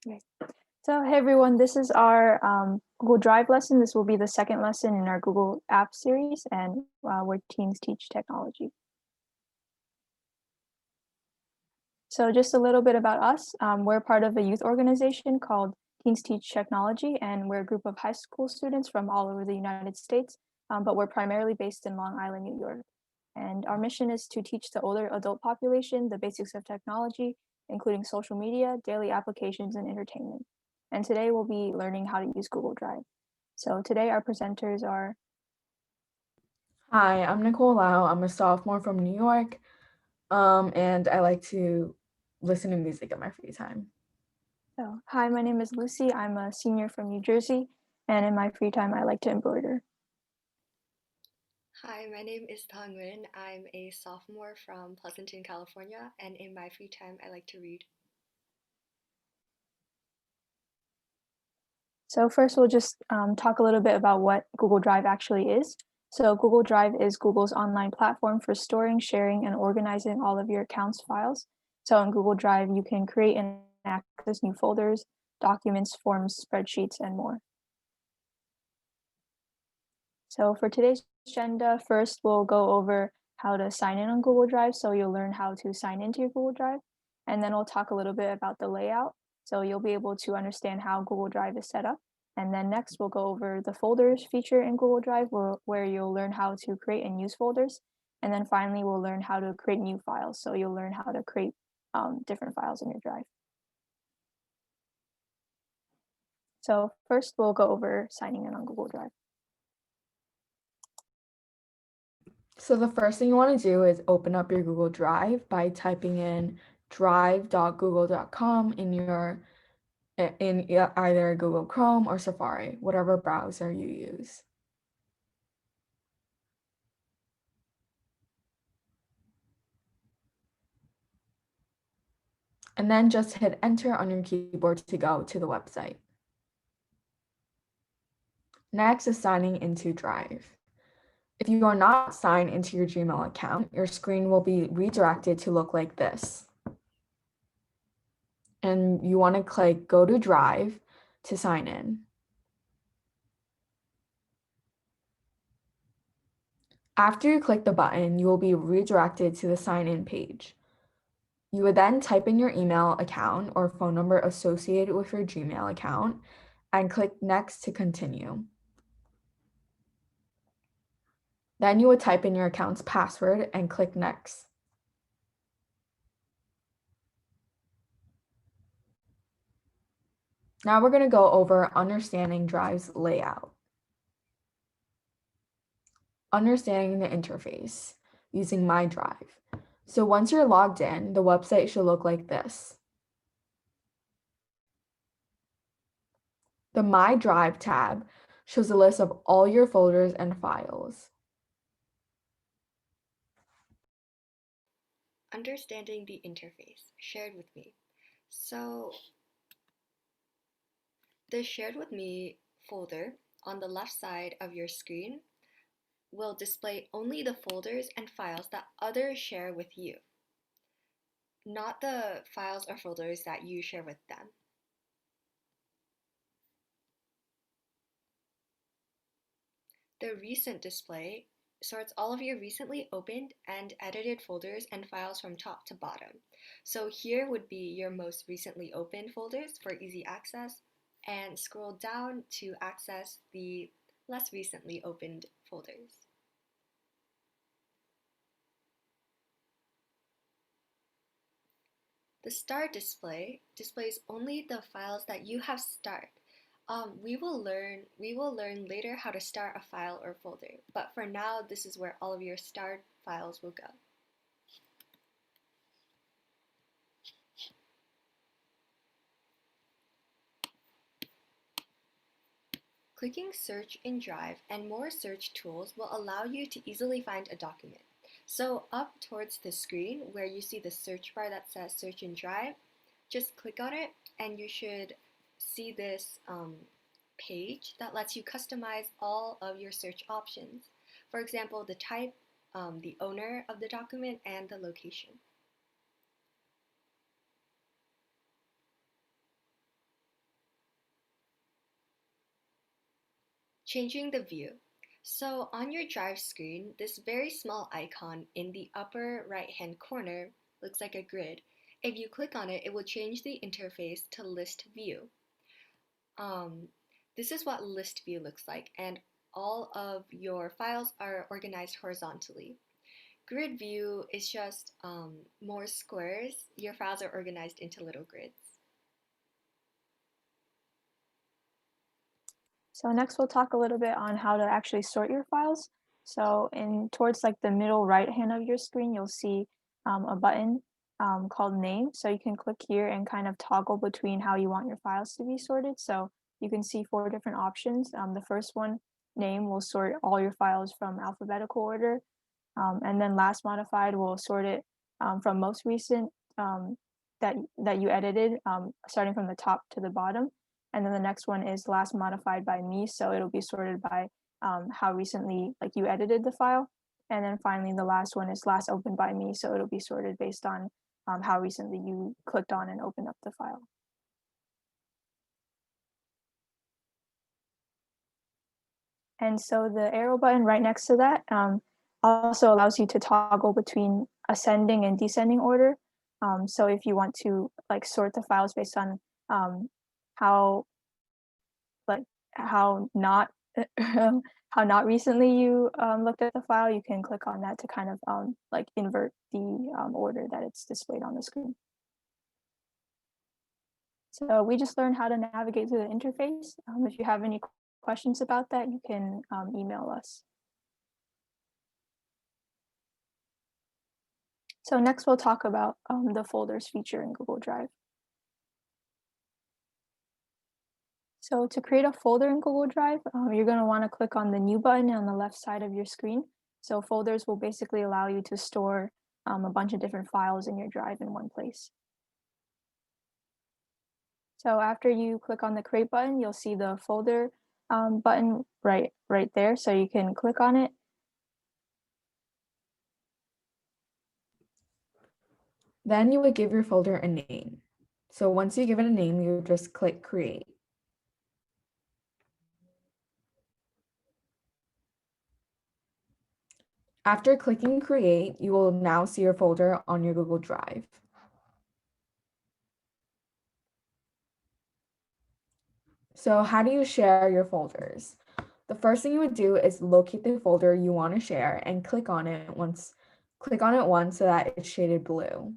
Okay. So, hey everyone, this is our Google Drive lesson. This will be the second lesson in our Google App series, and where teens teach technology. So, just a little bit about us. We're part of a youth organization called Teens Teach Technology, and we're a group of high school students from all over the United States, but we're primarily based in Long Island, New York. And our mission is to teach the older adult population the basics of technology, including social media, daily applications, and entertainment. And today we'll be learning how to use Google Drive. So today our presenters are. Hi, I'm Nicole Lau. I'm a sophomore from New York, and I like to listen to music in my free time. So, hi, my name is Lucy. I'm a senior from New Jersey, and in my free time I like to embroider. Hi, my name is Tho Nguyen. I'm a sophomore from Pleasanton, California, and in my free time, I like to read. So first we'll just talk a little bit about what Google Drive actually is. So Google Drive is Google's online platform for storing, sharing, and organizing all of your accounts files. So in Google Drive, you can create and access new folders, documents, forms, spreadsheets, and more. So for today's agenda, first we'll go over how to sign in on Google Drive. So you'll learn how to sign into your Google Drive. And then we'll talk a little bit about the layout. So you'll be able to understand how Google Drive is set up. And then next we'll go over the folders feature in Google Drive where you'll learn how to create and use folders. And then finally, we'll learn how to create new files. So you'll learn how to create different files in your Drive. So first we'll go over signing in on Google Drive. So the first thing you want to do is open up your Google Drive by typing in drive.google.com in either Google Chrome or Safari, whatever browser you use. And then just hit enter on your keyboard to go to the website. Next is signing into Drive. If you are not signed into your Gmail account, your screen will be redirected to look like this. And you want to click Go to Drive to sign in. After you click the button, you will be redirected to the sign in page. You would then type in your email account or phone number associated with your Gmail account and click Next to continue. Then you would type in your account's password and click Next. Now we're going to go over understanding Drive's layout. Understanding the interface using My Drive. So once you're logged in, the website should look like this. The My Drive tab shows a list of all your folders and files. Understanding the interface, shared with me. So the shared with me folder on the left side of your screen will display only the folders and files that others share with you, not the files or folders that you share with them. The recent display sorts all of your recently opened and edited folders and files from top to bottom. So here would be your most recently opened folders for easy access, and scroll down to access the less recently opened folders. The Start display displays only the files that you have started. We will learn later how to start a file or folder, but for now, this is where all of your start files will go. Clicking Search in Drive and more search tools will allow you to easily find a document. So up towards the screen where you see the search bar that says Search in Drive, just click on it and you should see this page that lets you customize all of your search options. For example, the type, the owner of the document, and the location. Changing the view. So on your Drive screen, this very small icon in the upper right-hand corner looks like a grid. If you click on it, it will change the interface to List View. This is what List View looks like, and all of your files are organized horizontally. Grid View is just more squares. Your files are organized into little grids. So next we'll talk a little bit on how to actually sort your files. So towards like the middle right hand of your screen, you'll see a button called Name. So you can click here and kind of toggle between how you want your files to be sorted. So you can see 4 different options. The first one, Name, will sort all your files from alphabetical order. And then Last Modified will sort it from most recent that you edited, starting from the top to the bottom. And then the next one is Last Modified by Me, so it'll be sorted by how recently like you edited the file. And then finally, the last one is Last Opened by Me, so it'll be sorted based on how recently you clicked on and opened up the file. And so the arrow button right next to that also allows you to toggle between ascending and descending order. So if you want to like sort the files based on how how not how not recently you looked at the file, you can click on that to kind of like invert the order that it's displayed on the screen. So we just learned how to navigate through the interface. If you have any questions about that, you can email us. So next we'll talk about the folders feature in Google Drive. So to create a folder in Google Drive, you're going to want to click on the New button on the left side of your screen. So folders will basically allow you to store a bunch of different files in your drive in one place. So after you click on the Create button, you'll see the folder button right there. So you can click on it. Then you would give your folder a name. So once you give it a name, you just click Create. After clicking Create, you will now see your folder on your Google Drive. So how do you share your folders? The first thing you would do is locate the folder you want to share and click on it once so that it's shaded blue.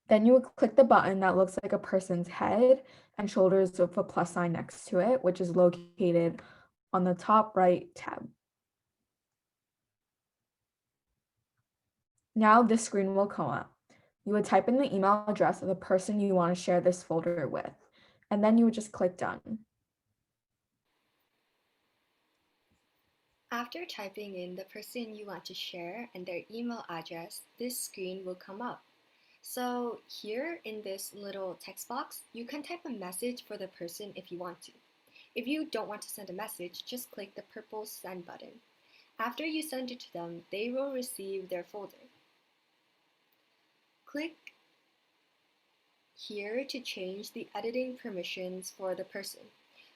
Then you would click the button that looks like a person's head and shoulders with a plus sign next to it, which is located on the top right tab. Now this screen will come up. You would type in the email address of the person you want to share this folder with, and then you would just click Done. After typing in the person you want to share and their email address, this screen will come up. So here in this little text box, you can type a message for the person if you want to. If you don't want to send a message, just click the purple Send button. After you send it to them, they will receive their folder. Click here to change the editing permissions for the person.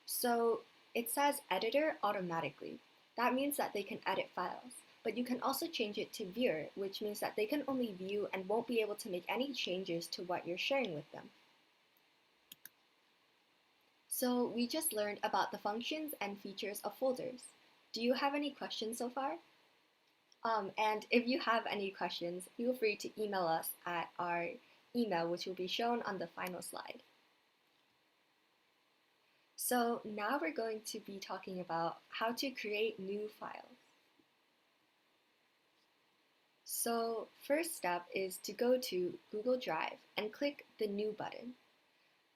So it says Editor automatically. That means that they can edit files, but you can also change it to Viewer, which means that they can only view and won't be able to make any changes to what you're sharing with them. So we just learned about the functions and features of folders. Do you have any questions so far? And if you have any questions, feel free to email us at our email, which will be shown on the final slide. So now we're going to be talking about how to create new files. So first step is to go to Google Drive and click the New button.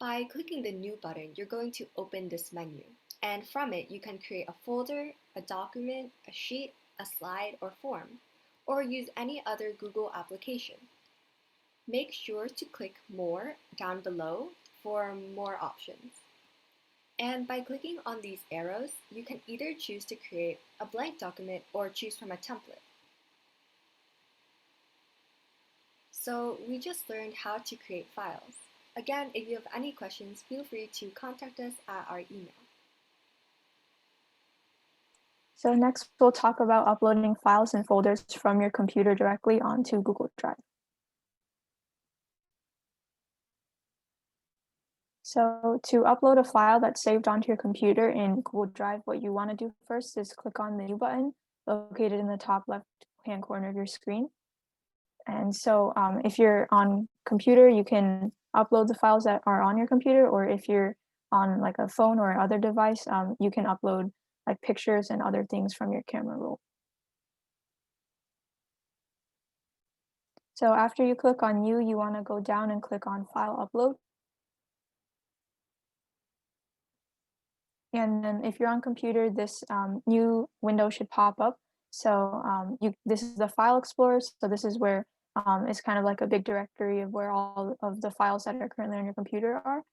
By clicking the New button, you're going to open this menu. And from it, you can create a folder, a document, a sheet, a slide, or form, or use any other Google application. Make sure to click More down below for more options. And by clicking on these arrows, you can either choose to create a blank document or choose from a template. So we just learned how to create files. Again, if you have any questions, feel free to contact us at our email. So next, we'll talk about uploading files and folders from your computer directly onto Google Drive. So to upload a file that's saved onto your computer in Google Drive, what you want to do first is click on the New button located in the top left-hand corner of your screen. And so if you're on computer, you can upload the files that are on your computer, or if you're on like a phone or other device, you can upload like pictures and other things from your camera roll. So after you click on New, you want to go down and click on File Upload. And then if you're on computer, this new window should pop up. So this is the File Explorer. So this is where it's kind of like a big directory of where all of the files that are currently on your computer are.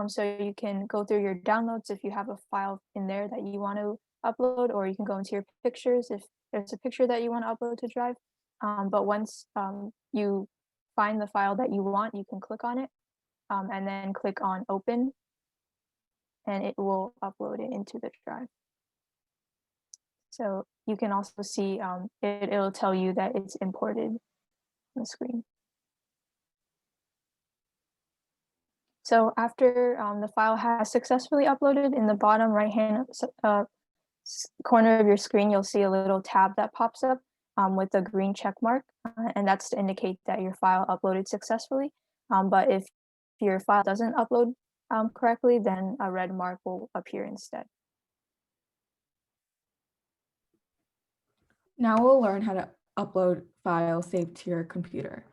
So you can go through your downloads if you have a file in there that you want to upload, or you can go into your pictures if there's a picture that you want to upload to Drive. But once you find the file that you want, you can click on it and then click on Open, and it will upload it into the Drive. So you can also see it'll tell you that it's imported on the screen. So after the file has successfully uploaded, in the bottom right-hand corner of your screen, you'll see a little tab that pops up with a green check mark, and that's to indicate that your file uploaded successfully. But if your file doesn't upload correctly, then a red mark will appear instead. Now we'll learn how to upload files saved to your computer.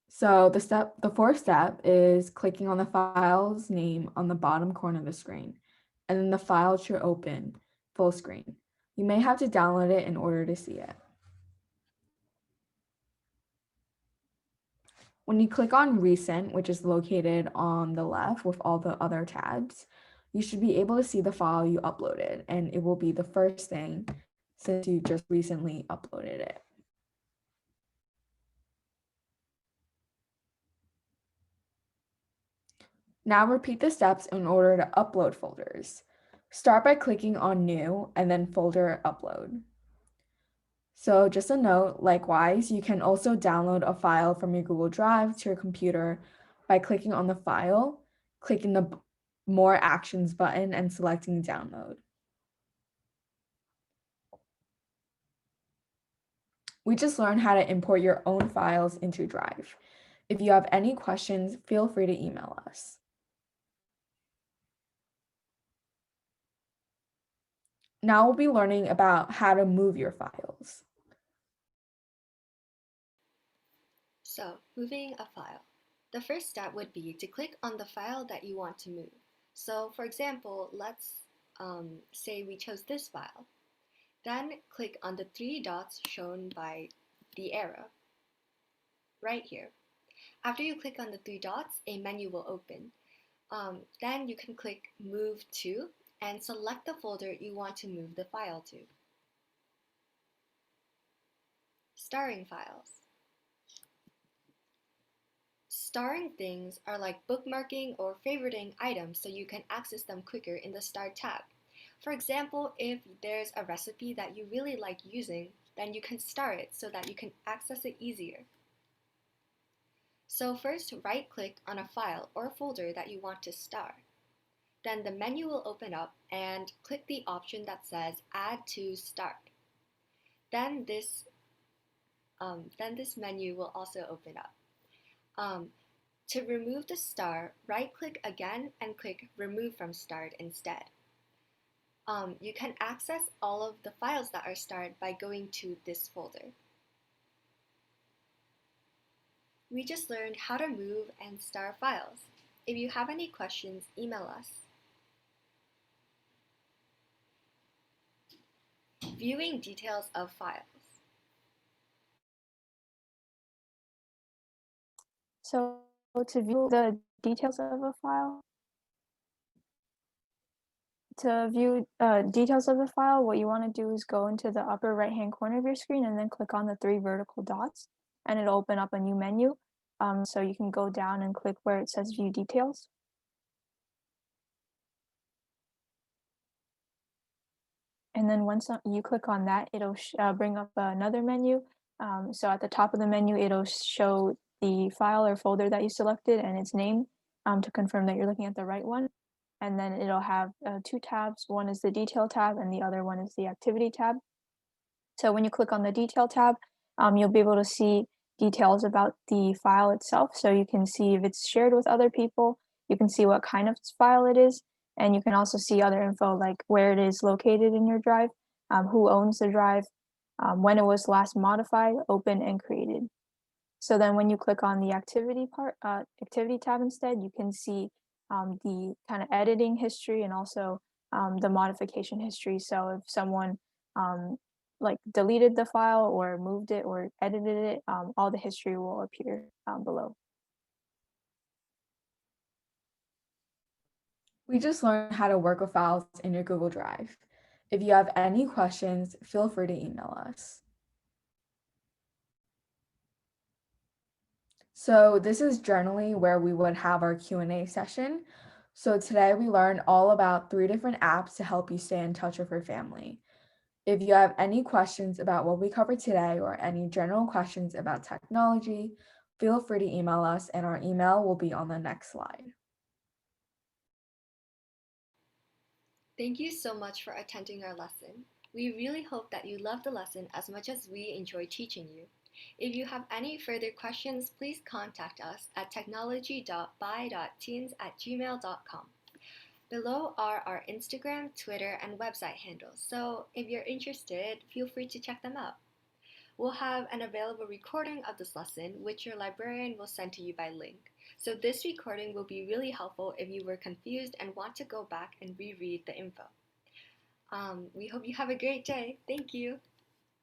So the fourth step is clicking on the file's name on the bottom corner of the screen, and then the file should open full screen. You may have to download it in order to see it. When you click on Recent, which is located on the left with all the other tabs, you should be able to see the file you uploaded, and it will be the first thing since you just recently uploaded it. Now repeat the steps in order to upload folders. Start by clicking on New and then Folder Upload. So just a note, likewise, you can also download a file from your Google Drive to your computer by clicking on the file, clicking the More Actions button, and selecting Download. We just learned how to import your own files into Drive. If you have any questions, feel free to email us. Now we'll be learning about how to move your files. So, moving a file. The first step would be to click on the file that you want to move. So, for example, let's say we chose this file. Then click on the three dots shown by the arrow right here. After you click on the three dots, a menu will open. Then you can click Move To and select the folder you want to move the file to. Starring files. Starring things are like bookmarking or favoriting items so you can access them quicker in the Start tab. For example, if there's a recipe that you really like using, then you can star it so that you can access it easier. So first, right-click on a file or folder that you want to star. Then the menu will open up and click the option that says Add to Start. Then this menu will also open up. To remove the star, right-click again and click Remove from Start instead. You can access all of the files that are starred by going to this folder. We just learned how to move and star files. If you have any questions, email us. Viewing details of files. So to view the details of a file, what you want to do is go into the upper right-hand corner of your screen and then click on the three vertical dots, and it'll open up a new menu. So you can go down and click where it says View Details. And then once you click on that, it'll bring up another menu. So at the top of the menu, it'll show the file or folder that you selected and its name to confirm that you're looking at the right one. And then it'll have two tabs. One is the Detail tab and the other one is the Activity tab. So when you click on the Detail tab, you'll be able to see details about the file itself. So you can see if it's shared with other people, you can see what kind of file it is, and you can also see other info like where it is located in your drive, who owns the drive, when it was last modified, opened, and created. So then when you click on the activity tab instead, you can see the kind of editing history and also the modification history. So if someone um, like deleted the file or moved it or edited it, all the history will appear below. We just learned how to work with files in your Google Drive. If you have any questions, feel free to email us. So this is generally where we would have our Q&A session. So today we learned all about 3 different apps to help you stay in touch with your family. If you have any questions about what we covered today or any general questions about technology, feel free to email us and our email will be on the next slide. Thank you so much for attending our lesson. We really hope that you loved the lesson as much as we enjoyed teaching you. If you have any further questions, please contact us at technology.by.teens@gmail.com. Below are our Instagram, Twitter, and website handles, so if you're interested, feel free to check them out. We'll have an available recording of this lesson, which your librarian will send to you by link. So this recording will be really helpful if you were confused and want to go back and reread the info. We hope you have a great day. Thank you.